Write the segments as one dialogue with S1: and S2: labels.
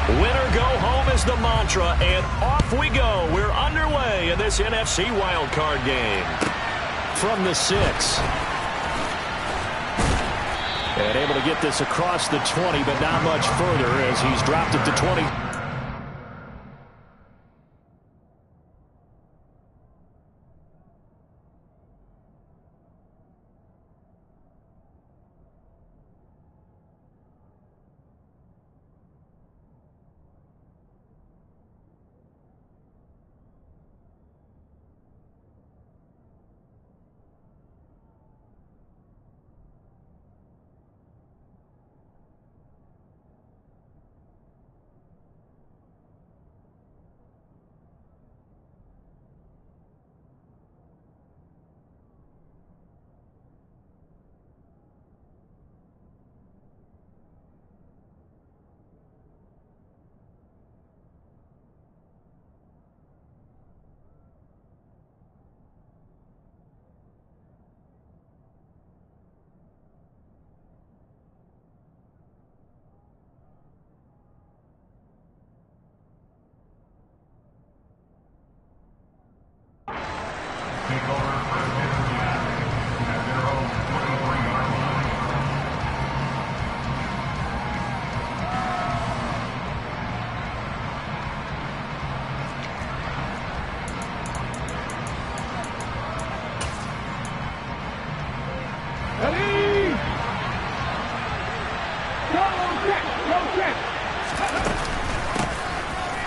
S1: Winner go home is the mantra, and off we go. We're underway in this NFC wildcard game. From the 6. And able to get this across the 20, but not much further as he's dropped it to 20.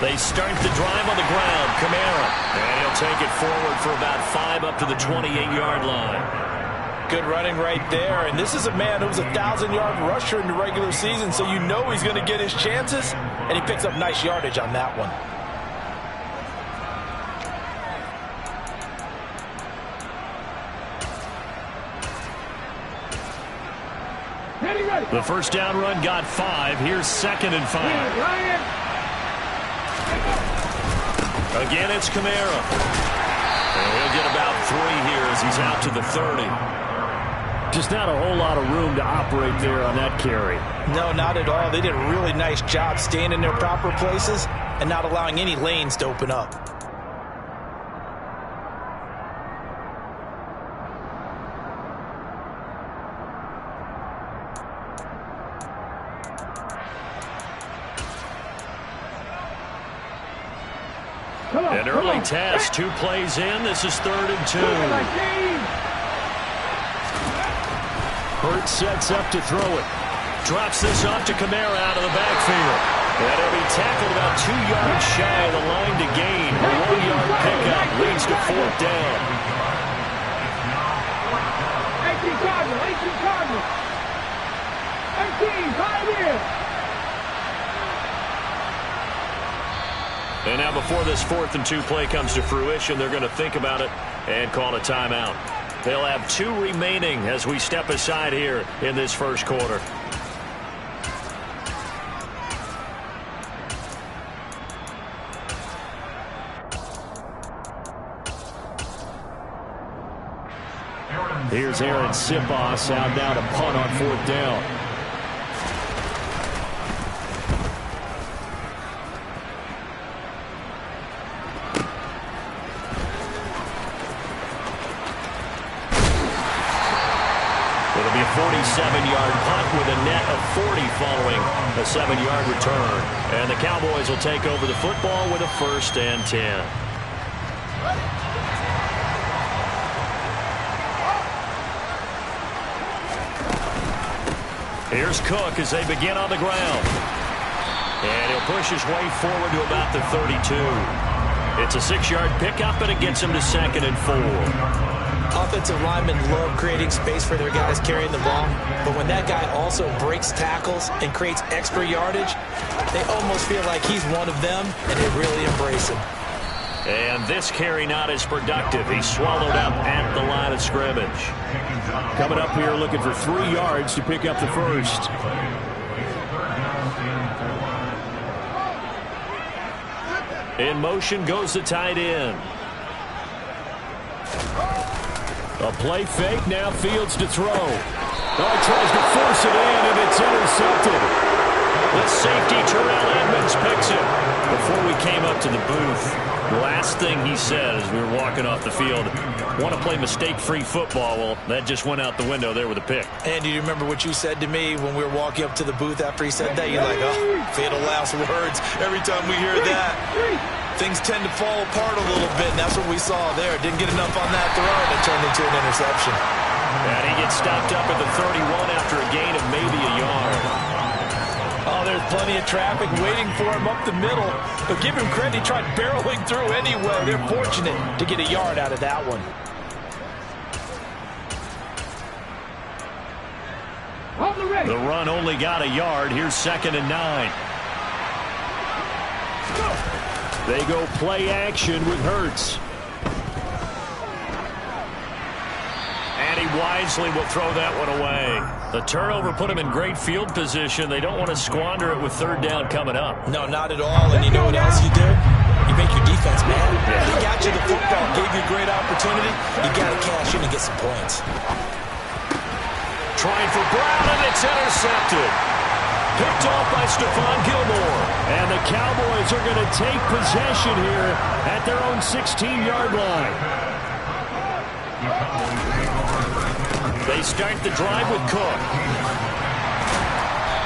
S1: They start the drive on the ground. Kamara. And he'll take it forward for about 5 up to the 28-yard line.
S2: Good running right there. And this is a man who was a 1,000-yard rusher in the regular season, so you know he's going to get his chances. And he picks up nice yardage on that one.
S1: The first down run got 5. Here's 2nd and 5. Again, it's Kamara. And he'll get about 3 here as he's out to the 30. Just not a whole lot of room to operate there on that carry.
S2: No, not at all. They did a really nice job staying in their proper places and not allowing any lanes to open up.
S1: An early test, 2 plays in. This is 3rd and 2. Hurts sets up to throw it. Drops this off to Kamara out of the backfield. And he'll be tackled about 2 yards shy of the line to gain. A 1-yard pickup leads to 4th down.
S3: 18 Cardinals, 18 Cardinals. 18, Pioneers.
S1: And now before this 4th and 2 play comes to fruition, they're going to think about it and call a timeout. They'll have 2 remaining as we step aside here in this first quarter. Here's Aaron Sipos out now to punt on 4th down. It'll be a 47-yard punt with a net of 40 following a 7-yard return. And the Cowboys will take over the football with a 1st and 10. Here's Cook as they begin on the ground. And he'll push his way forward to about the 32. It's a 6-yard pickup, and it gets him to 2nd and 4.
S2: Offensive linemen love creating space for their guys carrying the ball, but when that guy also breaks tackles and creates extra yardage, they almost feel like he's one of them, and they really embrace him.
S1: And this carry not as productive. He's swallowed up at the line of scrimmage. Coming up here looking for 3 yards to pick up the first. In motion goes the tight end. A play fake, now Fields to throw. Oh, he tries to force it in, and it's intercepted. The safety, Terrell Edmonds, picks up to the booth, the last thing he said as we were walking off the field, want to play mistake-free football. Well, that just went out the window there with a pick.
S2: And do you remember what you said to me when we were walking up to the booth after he said that? You're like, oh, fatal last words. Every time we hear that, things tend to fall apart a little bit, and that's what we saw there. Didn't get enough on that throw, and it turned into an interception.
S1: And he gets stopped up at the 31 after a gain of maybe a yard.
S2: Oh, there's plenty of traffic waiting for him up the middle. But give him credit, he tried barreling through anyway. They're fortunate to get a yard out of that one.
S1: The run only got a yard. Here's 2nd and 9. They go play action with Hurts. And he wisely will throw that one away. The turnover put him in great field position. They don't want to squander it with 3rd down coming up.
S2: No, not at all. And you know what else you do? You make your defense mad. He got you the football, gave you a great opportunity. You got to cash in and get some points.
S1: Trying for Brown, and it's intercepted. Picked off by Stephon Gilmore. And the Cowboys are going to take possession here at their own 16-yard line. They start the drive with Cook.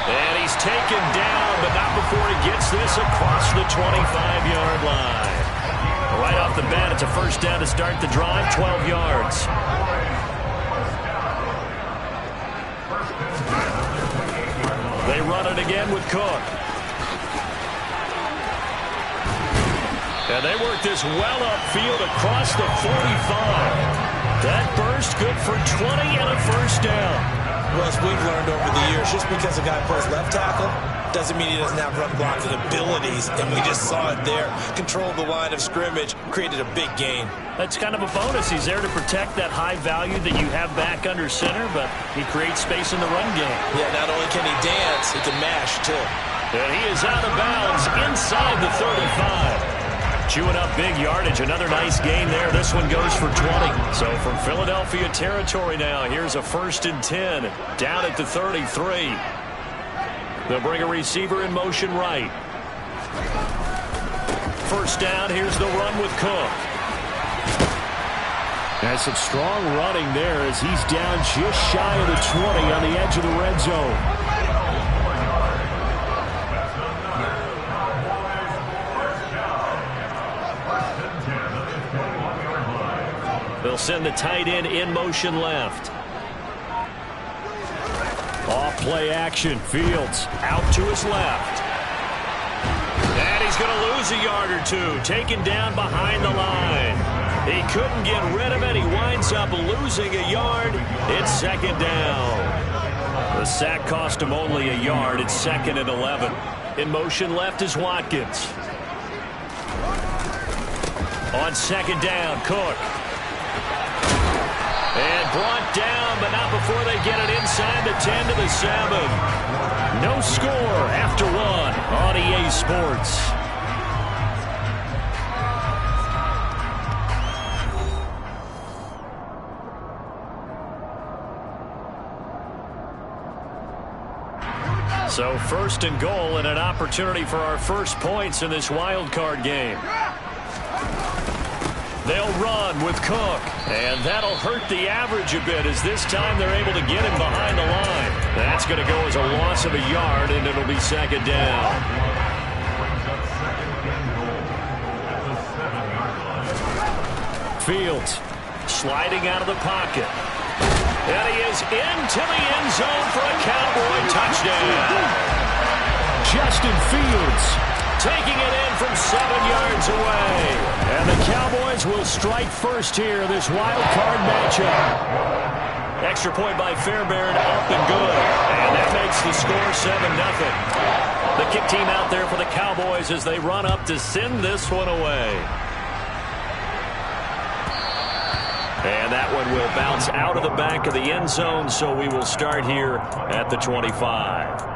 S1: And he's taken down, but not before he gets this across the 25-yard line. Right off the bat, it's a 1st down to start the drive, 12 yards. They run it again with Cook. And they work this well upfield across the 45. That burst good for 20 and a 1st down.
S2: Russ, we've learned over the years, just because a guy plays left tackle doesn't mean he doesn't have run blocking abilities. And we just saw it there. Controlled the line of scrimmage, created a big gain.
S1: That's kind of a bonus. He's there to protect that high value that you have back under center, but he creates space in the run game.
S2: Yeah, not only can he dance, he can mash, too.
S1: And he is out of bounds inside the 35. Chewing up big yardage. Another nice gain there. This one goes for 20. So from Philadelphia territory now, here's a 1st and 10 down at the 33. They'll bring a receiver in motion right. 1st down. Here's the run with Cook. Has some strong running there as he's down just shy of the 20 on the edge of the red zone. They'll send the tight end in motion left. Off play action. Fields out to his left. And he's going to lose a yard or two. Taken down behind the line. He couldn't get rid of it. He winds up losing a yard. It's 2nd down. The sack cost him only a yard. It's 2nd and 11. In motion left is Watkins. On 2nd down, Cook. And brought down, but not before they get it inside the 10 to the 7. No score after 1 on EA Sports. So 1st and goal and an opportunity for our first points in this wild card game. They'll run with Cook, and that'll hurt the average a bit as this time they're able to get him behind the line. That's going to go as a loss of a yard, and it'll be 2nd down. Fields sliding out of the pocket. And he is into the end zone for a Cowboy touchdown. Justin Fields taking it in from 7 yards away. And the Cowboys will strike first here, this wild card matchup. Extra point by Fairbairn, up and good. And that makes the score 7-0. The kick team out there for the Cowboys as they run up to send this one away. And that one will bounce out of the back of the end zone, so we will start here at the 25.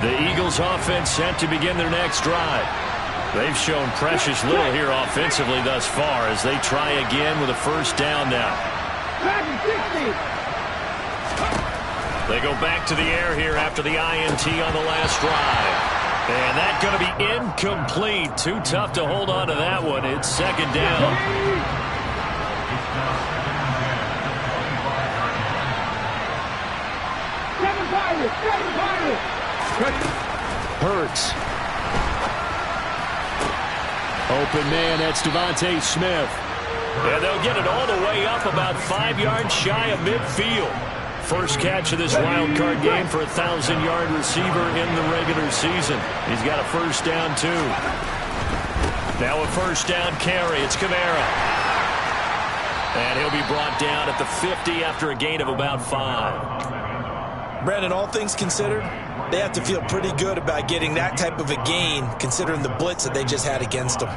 S1: The Eagles offense set to begin their next drive. They've shown precious little here offensively thus far as they try again with a first down now. They go back to the air here after the INT on the last drive. And that's going to be incomplete. Too tough to hold on to that one. It's second down. Hurts. Open man, that's Devontae Smith. And they'll get it all the way up about 5 yards shy of midfield. First catch of this wild card game for a 1,000-yard receiver in the regular season. He's got a first down, too. Now a first down carry. It's Kamara. And he'll be brought down at the 50 after a gain of about 5.
S2: Brandon, all things considered, they have to feel pretty good about getting that type of a gain, considering the blitz that they just had against them.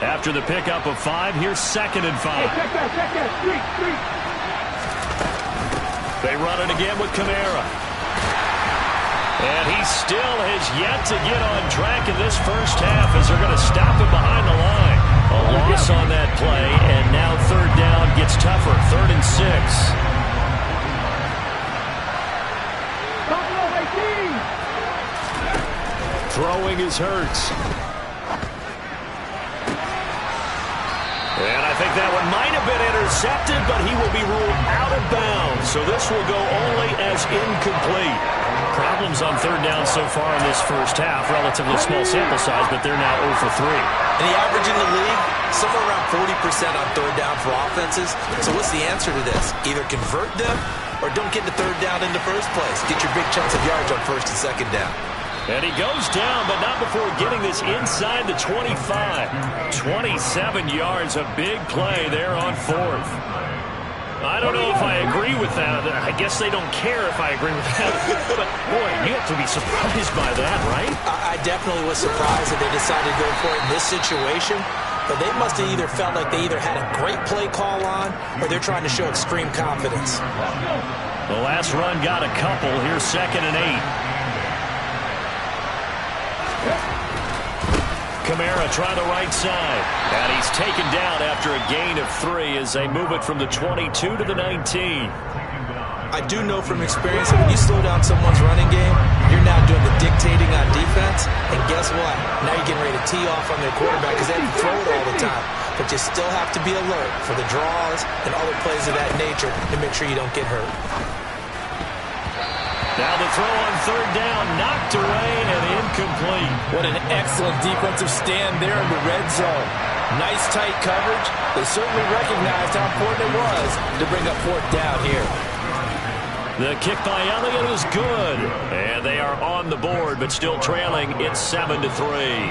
S1: After the pickup of 5, here's 2nd and 5. They run it again with Kamara. And he still has yet to get on track in this first half as they're going to stop him behind the line. A loss on that play, and now third down gets tougher. 3rd and 6. Throwing is Hurts. And I think that one might have been intercepted, but he will be ruled out of bounds. So this will go only as incomplete. Problems on third down so far in this first half. Relatively small sample size, but they're now 0 for 3.
S2: And the average in the league, somewhere around 40% on third down for offenses. So what's the answer to this? Either convert them or don't get to third down in the first place. Get your big chunks of yards on first and second down.
S1: And he goes down, but not before getting this inside the 25. 27 yards, a big play there on 4th. I don't know if I agree with that. I guess they don't care if I agree with that. But, boy, you have to be surprised by that, right?
S2: I definitely was surprised that they decided to go for it in this situation. But they must have either felt like they either had a great play call on or they're trying to show extreme confidence.
S1: The last run got a couple. Here's 2nd and 8. Kamara try the right side. And he's taken down after a gain of 3 as they move it from the 22 to the 19.
S2: I do know from experience that when you slow down someone's running game, you're now doing the dictating on defense. And guess what? Now you're getting ready to tee off on their quarterback because they have to throw it all the time. But you still have to be alert for the draws and other plays of that nature to make sure you don't get hurt.
S1: Now the throw on third down, knocked away and incomplete.
S4: What an excellent defensive stand there in the red zone. Nice tight coverage. They certainly recognized how important it was to bring up 4th down here.
S1: The kick by Elliott is good. And they are on the board, but still trailing. It's 7-3.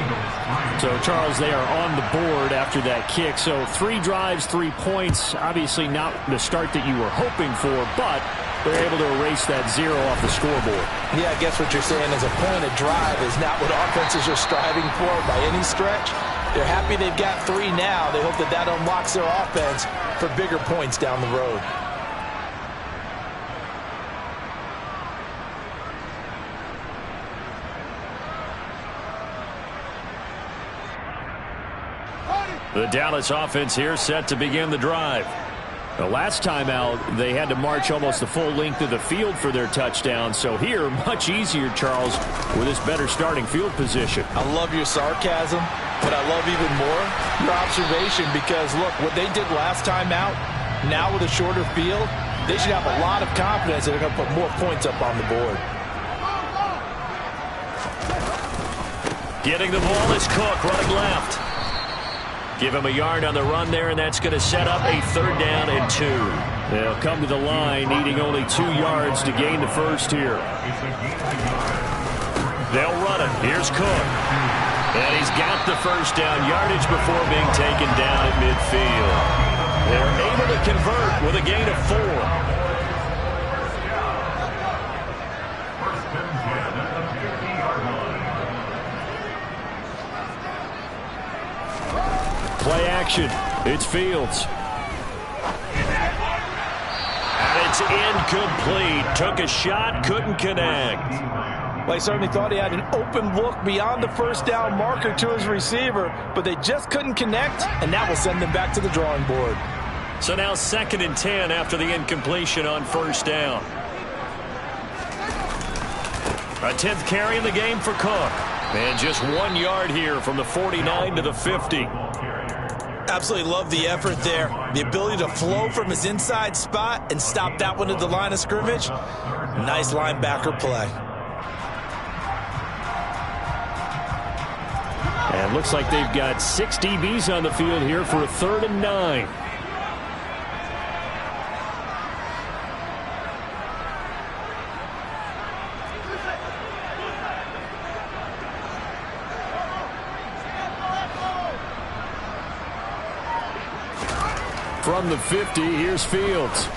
S1: So, Charles, they are on the board after that kick. So 3 drives, 3 points. Obviously not the start that you were hoping for, but they're able to erase that 0 off the scoreboard.
S2: Yeah, I guess what you're saying is a point of drive is not what offenses are striving for by any stretch. They're happy they've got 3 now. They hope that that unlocks their offense for bigger points down the road.
S1: The Dallas offense here set to begin the drive. The last time out, they had to march almost the full length of the field for their touchdown. So here, much easier, Charles, with this better starting field position.
S4: I love your sarcasm, but I love even more your observation because, look, what they did last time out, now with a shorter field, they should have a lot of confidence that they're going to put more points up on the board.
S1: Getting the ball is Cook running left. Give him a yard on the run there, and that's going to set up a 3rd down and 2. They'll come to the line, needing only 2 yards to gain the first here. They'll run it. Here's Cook. And he's got the first down yardage before being taken down at midfield. They're able to convert with a gain of 4. Play action. It's Fields. And it's incomplete. Took a shot, couldn't connect.
S4: Well, he certainly thought he had an open look beyond the first down marker to his receiver, but they just couldn't connect, and that will send them back to the drawing board.
S1: So now 2nd and 10 after the incompletion on first down. A 10th carry in the game for Cook. And just 1 yard here from the 49 to the 50.
S2: Absolutely love the effort there. The ability to flow from his inside spot and stop that one at the line of scrimmage. Nice linebacker play.
S1: And looks like they've got 6 DBs on the field here for a 3rd and 9. From the 50, here's Fields.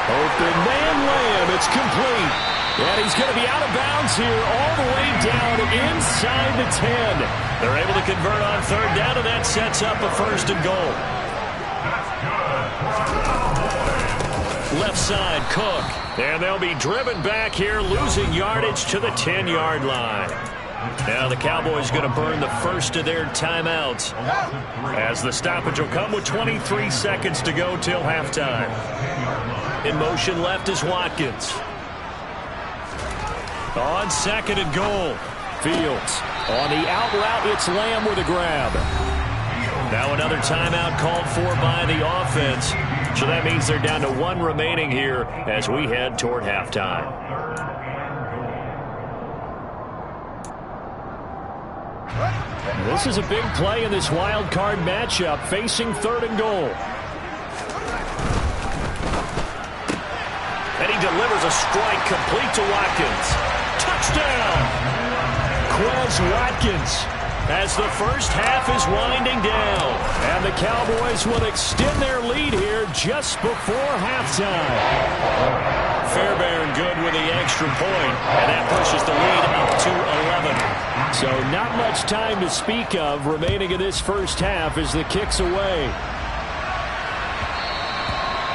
S1: Open man Lamb, it's complete. And he's going to be out of bounds here all the way down inside the 10. They're able to convert on 3rd down, and that sets up a 1st and goal. Left side, Cook. And they'll be driven back here, losing yardage to the 10-yard line. Now the Cowboys going to burn the first of their timeouts, as the stoppage will come with 23 seconds to go till halftime. In motion left is Watkins. On 2nd and goal, Fields. On the out route, it's Lamb with a grab. Now another timeout called for by the offense. So that means they're down to 1 remaining here as we head toward halftime. This is a big play in this wild card matchup, facing 3rd and goal. And he delivers a strike complete to Watkins. Touchdown! Quez Watkins, as the first half is winding down. And the Cowboys will extend their lead here just before halftime. Fairbairn good with the extra point, and that pushes the lead up to 11. So not much time to speak of remaining in this first half as the kick's away.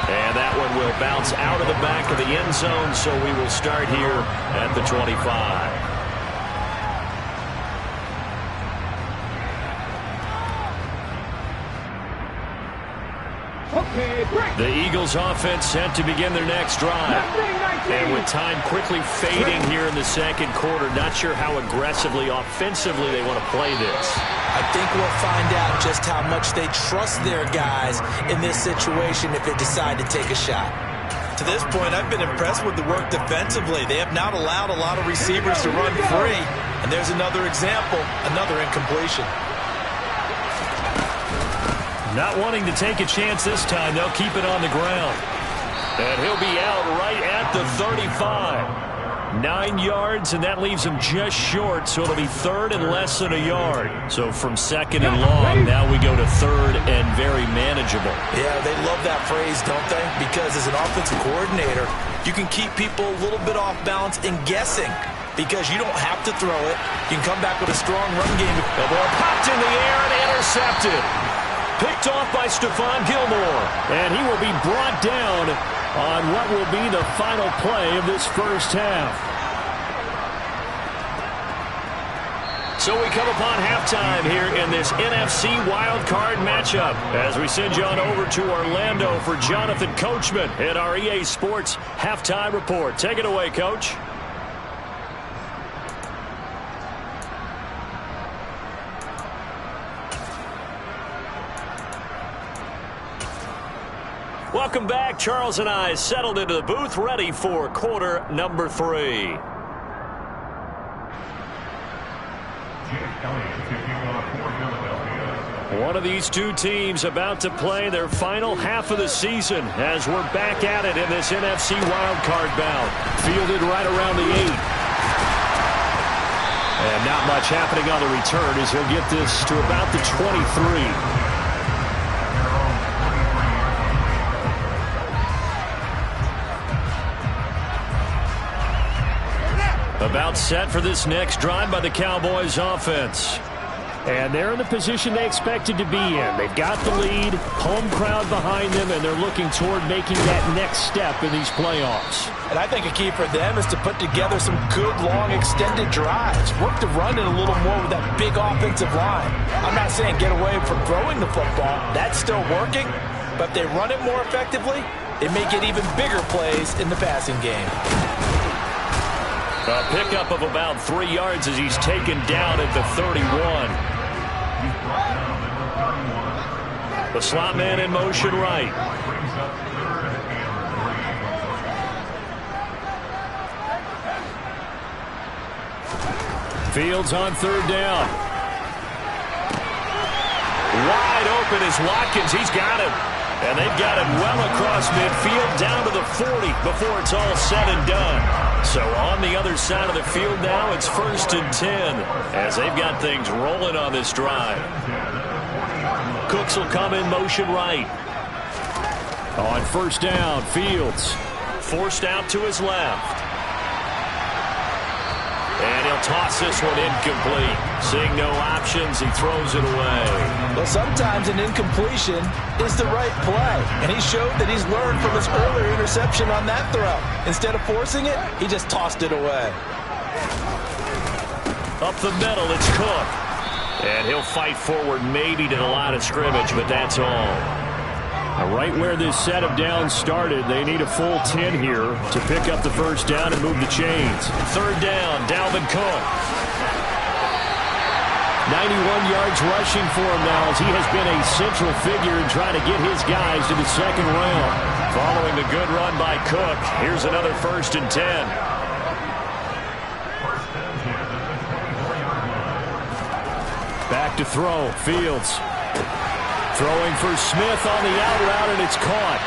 S1: And that one will bounce out of the back of the end zone, so we will start here at the 25. The Eagles offense set to begin their next drive. And with time quickly fading here in the 2nd quarter, not sure how aggressively, offensively they want to play this.
S2: I think we'll find out just how much they trust their guys in this situation if they decide to take a shot. To this point, I've been impressed with the work defensively. They have not allowed a lot of receivers to run free. And there's another example, another incompletion.
S1: Not wanting to take a chance this time, they'll keep it on the ground. And he'll be out right at the 35. 9 yards, and that leaves him just short, so it'll be 3rd and less than a yard. So from 2nd and long, now we go to 3rd and very manageable.
S2: Yeah, they love that phrase, don't they? Because as an offensive coordinator, you can keep people a little bit off balance and guessing, because you don't have to throw it. You can come back with a strong run game.
S1: The ball popped in the air and intercepted. Picked off by Stephon Gilmore. And he will be brought down on what will be the final play of this first half. So we come upon halftime here in this NFC wildcard matchup as we send you on over to Orlando for Jonathan Coachman at our EA Sports Halftime Report. Take it away, Coach. Welcome back. Charles and I settled into the booth, ready for quarter number 3. One of these two teams about to play their final half of the season as we're back at it in this NFC wildcard bout. Fielded right around the 8. And not much happening on the return as he'll get this to about the 23. About set for this next drive by the Cowboys offense. And they're in the position they expected to be in. They've got the lead, home crowd behind them, and they're looking toward making that next step in these playoffs.
S4: And I think a key for them is to put together some good, long, extended drives. Work the run in a little more with that big offensive line. I'm not saying get away from throwing the football. That's still working. But if they run it more effectively, it may get even bigger plays in the passing game.
S1: A pickup of about 3 yards as he's taken down at the 31. The slot man in motion right. Fields on third down. Wide open is Watkins. He's got him. And they've got him well across midfield down to the 40 before it's all said and done. So on the other side of the field now, it's 1st and 10 as they've got things rolling on this drive. Cooks will come in motion right. On first down, Fields forced out to his left. And he'll toss this one incomplete. Seeing no options, he throws it away.
S4: Well, sometimes an incompletion is the right play. And he showed that he's learned from his earlier interception on that throw. Instead of forcing it, he just tossed it away.
S1: Up the middle, it's Cook. And he'll fight forward maybe to the line of scrimmage, but that's all. Right where this set of downs started, they need a full 10 here to pick up the first down and move the chains. Third down, Dalvin Cook. 91 yards rushing for him now as he has been a central figure in trying to get his guys to the second round. Following the good run by Cook, here's another 1st and 10. Back to throw, Fields. Throwing for Smith on the out route, and it's caught.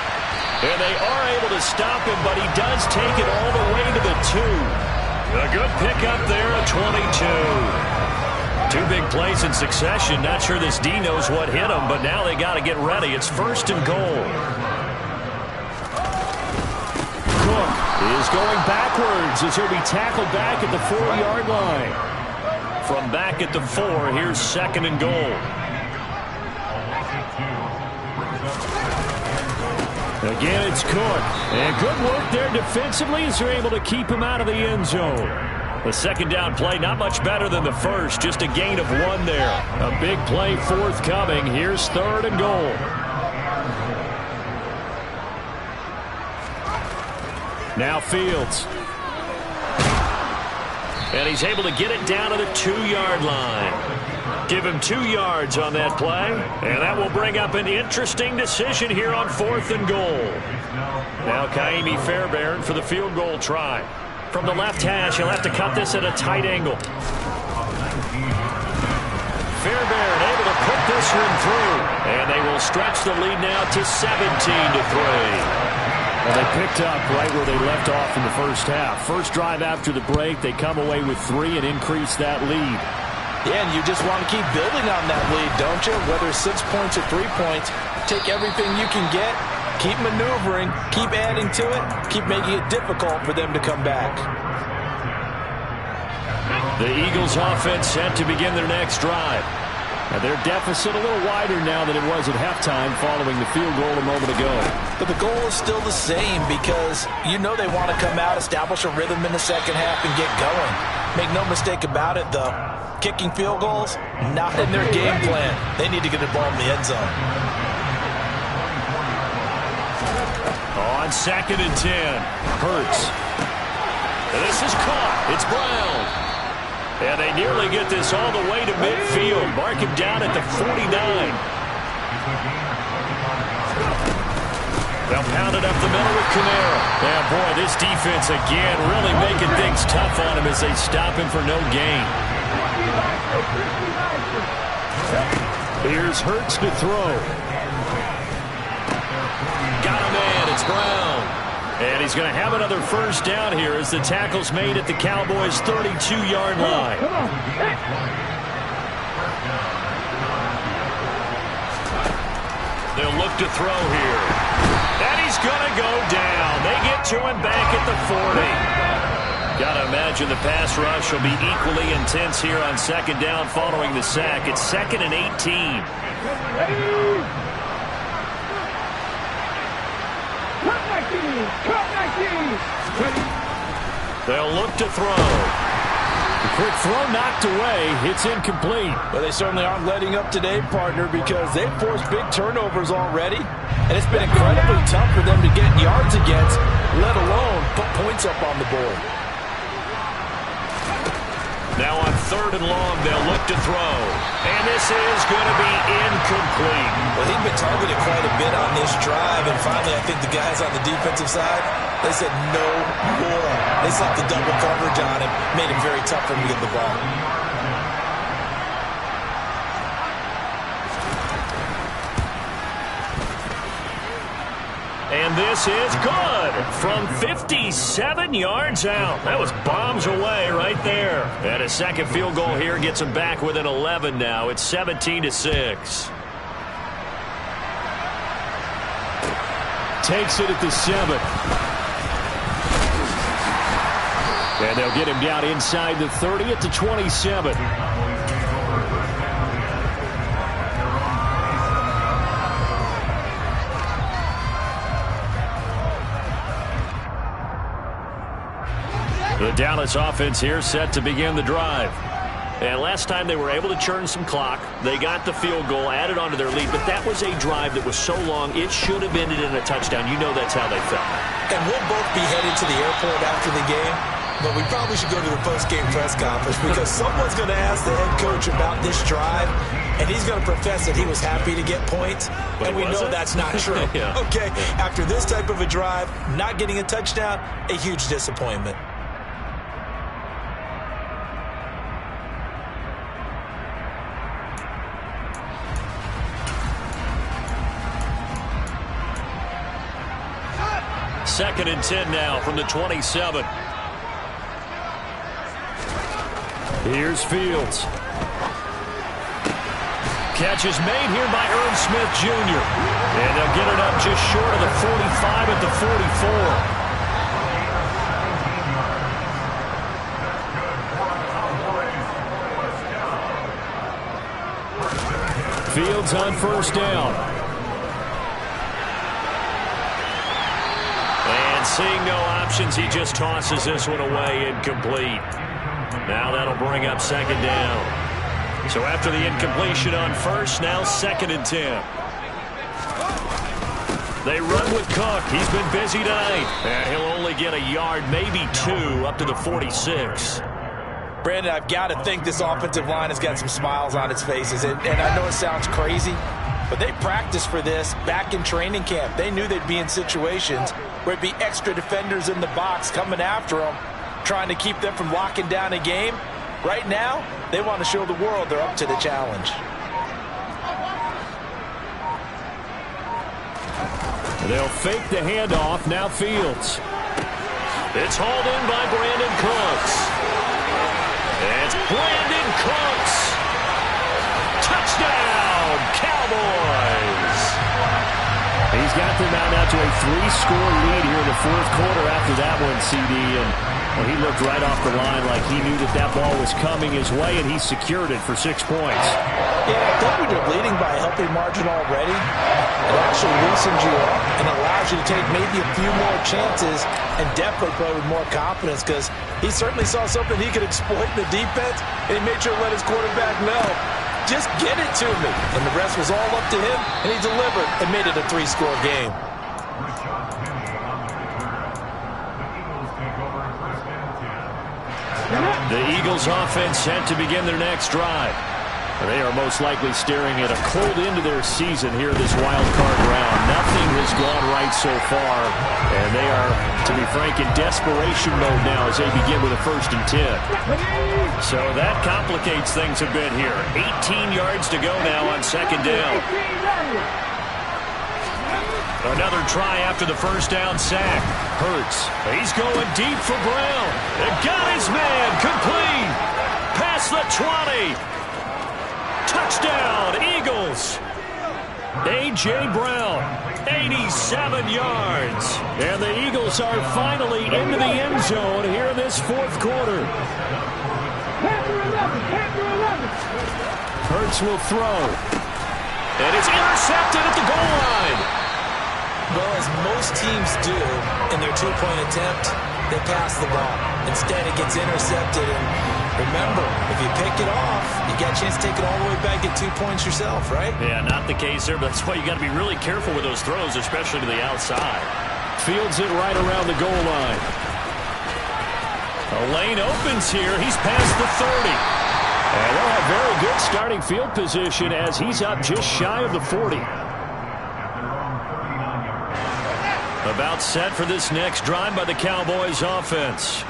S1: And they are able to stop him, but he does take it all the way to the 2. A good pickup there, a 22. 2 big plays in succession. Not sure this D knows what hit him, but now they got to get ready. It's 1st and goal. Cook is going backwards as he'll be tackled back at the 4-yard line. From back at the 4, here's 2nd and goal. Again, it's Cook. And good work there defensively as they're able to keep him out of the end zone. The second down play, not much better than the first. Just a gain of 1 there. A big play forthcoming. Here's 3rd and goal. Now Fields. And he's able to get it down to the 2-yard line. Give him 2 yards on that play, and that will bring up an interesting decision here on 4th and goal. Now Kaimi Fairbairn for the field goal try. From the left hash, he'll have to cut this at a tight angle. Fairbairn able to put this one through, and they will stretch the lead now to 17-3. Well, they picked up right where they left off in the first half. First drive after the break, they come away with 3 and increase that lead.
S4: Yeah, and you just want to keep building on that lead, don't you? Whether it's 6 points or 3 points, take everything you can get, keep maneuvering, keep adding to it, keep making it difficult for them to come back.
S1: The Eagles offense set to begin their next drive. And their deficit a little wider now than it was at halftime following the field goal a moment ago.
S4: But the goal is still the same because you know they want to come out, establish a rhythm in the second half, and get going. Make no mistake about it, though. Kicking field goals, not in their game plan. They need to get the ball in the end zone.
S1: On 2nd and 10, Hurts. And this is caught. It's Brown. And they nearly get this all the way to midfield. Mark him down at the 49. They'll pound it up the middle with Kamara. Yeah, boy, this defense again really making things tough on him as they stop him for no gain. Here's Hurts to throw. Got a man. It's Brown. And he's going to have another first down here as the tackle's made at the Cowboys' 32-yard line. They'll look to throw here. And he's going to go down. They get to him back at the 40. Gotta imagine the pass rush will be equally intense here on second down following the sack. It's 2nd and 18. They'll look to throw.
S5: The quick throw knocked away. It's incomplete.
S4: Well, they certainly aren't letting up today, partner, because they've forced big turnovers already. And it's been incredibly tough for them to get yards against, let alone put points up on the board.
S1: Now on 3rd and long, they'll look to throw. And this is going to be incomplete.
S2: Well, he'd been targeted quite a bit on this drive, and finally I think the guys on the defensive side, they said no more. They slapped the double coverage on him, made it very tough for him to get the ball.
S1: And this is good from 57 yards out. That was bombs away right there. And a second field goal here gets them back within 11 now. It's 17-6.
S5: Takes it at the 7. And they'll get him down inside the 30 at the 27.
S1: The Dallas offense here set to begin the drive. And last time they were able to churn some clock. They got the field goal, added onto their lead, but that was a drive that was so long it should have ended in a touchdown. You know that's how they felt.
S2: And we'll both be headed to the airport after the game, but we probably should go to the post-game press conference because someone's going to ask the head coach about this drive, and he's going to profess that he was happy to get points, and we know that's not true.
S1: Yeah.
S2: Okay, after this type of a drive, not getting a touchdown, a huge disappointment.
S1: Second and 10 now from the 27.
S5: Here's Fields.
S1: Catch is made here by Irv Smith Jr. And they'll get it up just short of the 45 at the 44.
S5: Fields on first down.
S1: Seeing no options, he just tosses this one away, incomplete. Now that'll bring up second down. So after the incompletion on first, now 2nd and 10. They run with Cook. He's been busy tonight. And he'll only get a yard, maybe 2, up to the 46.
S2: Brandon, I've got to think this offensive line has got some smiles on its faces. And I know it sounds crazy, but they practiced for this back in training camp. They knew they'd be in situations where it'd be extra defenders in the box coming after them, trying to keep them from locking down a game. Right now, they want to show the world they're up to the challenge.
S5: They'll fake the handoff. Now Fields.
S1: It's hauled in by Brandon Cooks. It's Brandon Cooks. Touchdown, Cowboys.
S5: He's got them out to a 3-score lead here in the 4th quarter after that one, CD. And well, he looked right off the line like he knew that ball was coming his way, and he secured it for 6 points.
S2: Yeah, I think when you're leading by a healthy margin already, it actually loosens you up and allows you to take maybe a few more chances and definitely play with more confidence because he certainly saw something he could exploit in the defense, and he made sure to let his quarterback know, just get it to me. And the rest was all up to him, and he delivered and made it a 3-score game.
S1: The Eagles offense set to begin their next drive. They are most likely staring at a cold end to their season here this wild card round. Nothing has gone right so far, and they are, to be frank, in desperation mode now as they begin with a 1st and 10. So that complicates things a bit here. 18 yards to go now on 2nd down. Another try after the 1st down sack. Hurts. He's going deep for Brown. And got his man. Complete. Past the 20. Touchdown, Eagles. A.J. Brown, 87 yards. And the Eagles are finally into the end zone here in this fourth quarter. Hurts will throw. And it's intercepted at the goal line.
S2: Well, as most teams do in their two-point attempt, they pass the ball. Instead, it gets intercepted. And remember, if you pick it off, you get a chance to take it all the way back, get 2 points yourself, right?
S1: Yeah, not the case there, but that's why you got to be really careful with those throws, especially to the outside. Fields it right around the goal line. A lane opens here. He's past the 30. And they'll have very good starting field position as he's up just shy of the 40. About set for this next drive by the Cowboys offense.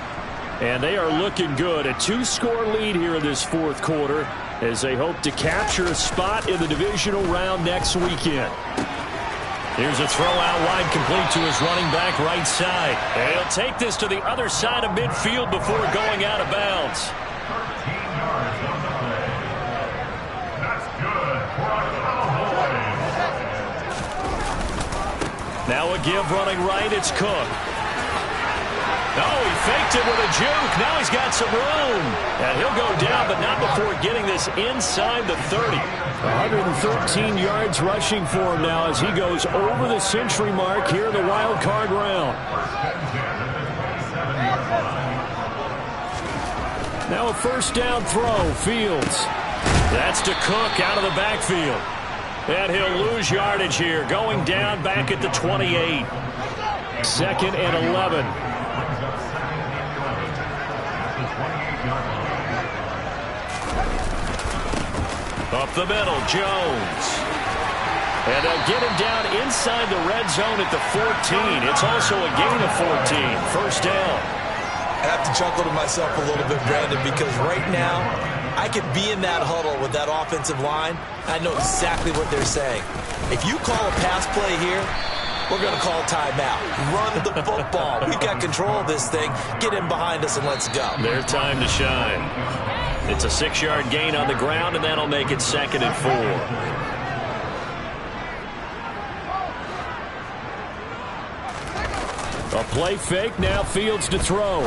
S1: And they are looking good. A 2-score lead here in this fourth quarter as they hope to capture a spot in the divisional round next weekend. Here's a throw out wide, complete to his running back right side. And he'll take this to the other side of midfield before going out of bounds. Now a give running right, it's Cook. Oh, he faked it with a juke. Now he's got some room. And he'll go down, but not before getting this inside the 30. 113 yards rushing for him now as he goes over the century mark here in the wild card round. Now a first down throw, Fields. That's to Cook out of the backfield. And he'll lose yardage here, going down back at the 28. 2nd and 11. Up the middle, Jones. And they'll get him down inside the red zone at the 14. It's also a gain of 14. First down.
S2: I have to chuckle to myself a little bit, Brandon, because right now I could be in that huddle with that offensive line. I know exactly what they're saying. If you call a pass play here, we're going to call timeout. Run the football. We've got control of this thing. Get in behind us and let's go.
S1: Their time to shine. It's a 6-yard gain on the ground, and that'll make it 2nd and 4. A play fake, now Fields to throw.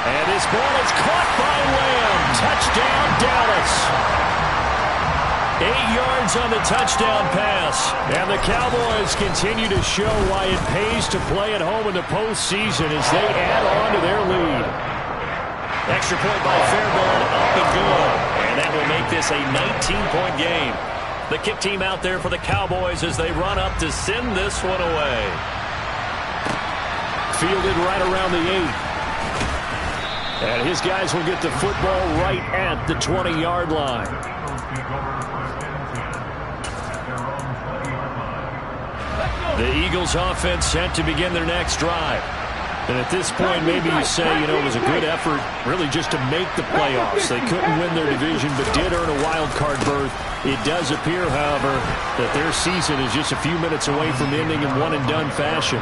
S1: And this ball is caught by Lamb. Touchdown, Dallas. 8 yards on the touchdown pass. And the Cowboys continue to show why it pays to play at home in the postseason as they add on to their lead. Extra point by Fairbairn, up and good. And that will make this a 19-point game. The kick team out there for the Cowboys as they run up to send this one away. Fielded right around the 8. And his guys will get the football right at the 20-yard line. The Eagles offense set to begin their next drive. And at this point, maybe you say, it was a good effort really just to make the playoffs. They couldn't win their division but did earn a wild card berth. It does appear, however, that their season is just a few minutes away from ending in one-and-done fashion.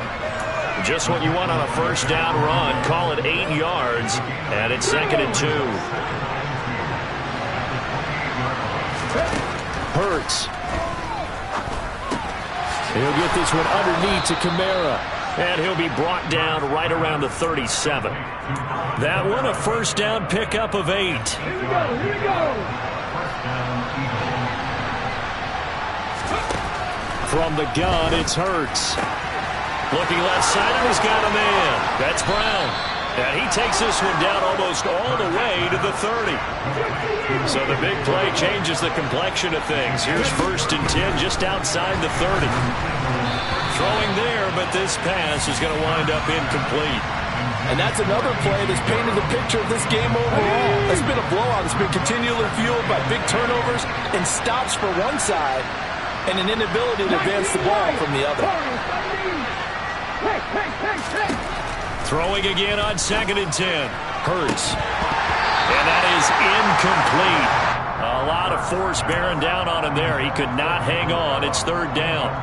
S1: Just what you want on a first down run. Call it 8 yards, and it's 2nd and 2. Hurts. He'll get this one underneath to Kamara. And he'll be brought down right around the 37. That one a first down pickup of 8.
S3: Here we go.
S1: From the gun, it's Hurts. Looking left side, and he's got a man. That's Brown. And he takes this one down almost all the way to the 30. So the big play changes the complexion of things. Here's 1st and 10 just outside the 30. Throwing there, but this pass is going to wind up incomplete.
S4: And that's another play that's painted the picture of this game overall. It's been a blowout. It's been continually fueled by big turnovers and stops for one side and an inability to advance the ball from the other.
S1: Throwing again on 2nd and 10. Hurts. And that is incomplete. A lot of force bearing down on him there. He could not hang on. It's 3rd down.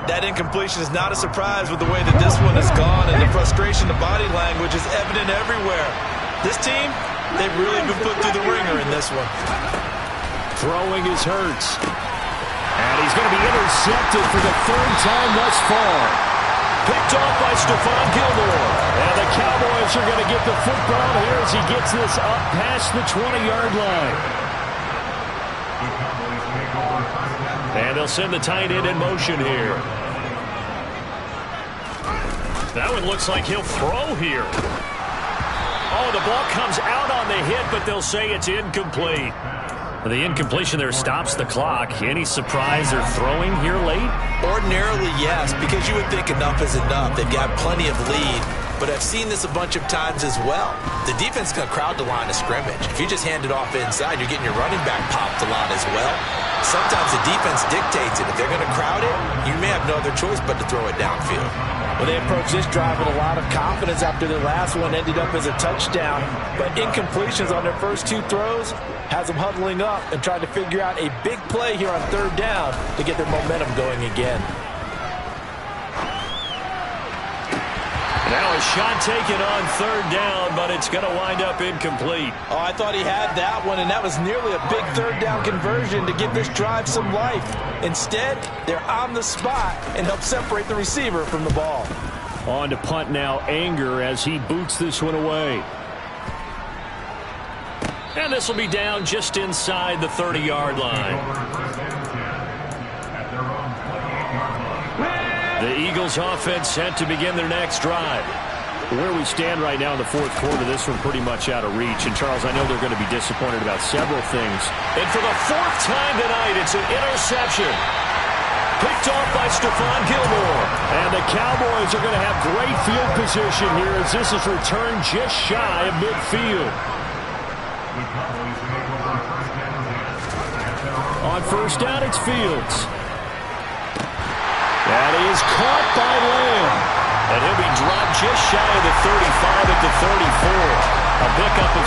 S2: That incompletion is not a surprise with the way that this one has gone, and the frustration, the body language is evident everywhere. This team, they've really been put through the ringer in this one.
S1: Throwing is Hurts.
S5: he's going to be intercepted for the third time thus far.
S1: Picked off by Stephon Gilmore.
S5: And the Cowboys are going to get the football here as he gets this up past the 20-yard line. And they'll send the tight end in motion here.
S1: That one looks like he'll throw here. Oh, the ball comes out on the hit, but they'll say it's incomplete.
S5: The incompletion there stops the clock. Any surprise they're throwing here late?
S2: Ordinarily, yes, because you would think enough is enough. They've got plenty of lead, but I've seen this a bunch of times as well. The defense can crowd the line of scrimmage. If you just hand it off inside, you're getting your running back popped a lot as well. Sometimes the defense dictates it. If they're going to crowd it, you may have no other choice but to throw it downfield.
S4: Well, they approached this drive with a lot of confidence after their last one ended up as a touchdown. But incompletions on their first two throws has them huddling up and trying to figure out a big play here on third down to get their momentum going again.
S1: Now a shot taken on third down, but it's going to wind up incomplete.
S4: Oh, I thought he had that one, and that was nearly a big third down conversion to give this drive some life. Instead, they're on the spot and help separate the receiver from the ball.
S5: On to punt now, Anger, as he boots this one away.
S1: And this will be down just inside the 30-yard line. The Eagles offense set to begin their next drive.
S5: Where we stand right now in the fourth quarter, this one pretty much out of reach. And, Charles, I know they're going to be disappointed about several things.
S1: And for the fourth time tonight, it's an interception. Picked off by Stephon Gilmore.
S5: And the Cowboys are going to have great field position here as this is returned just shy of midfield. On first down, it's Fields. That is caught by Lamb.
S1: And he'll be dropped just shy of the 35 at the 34. A pickup of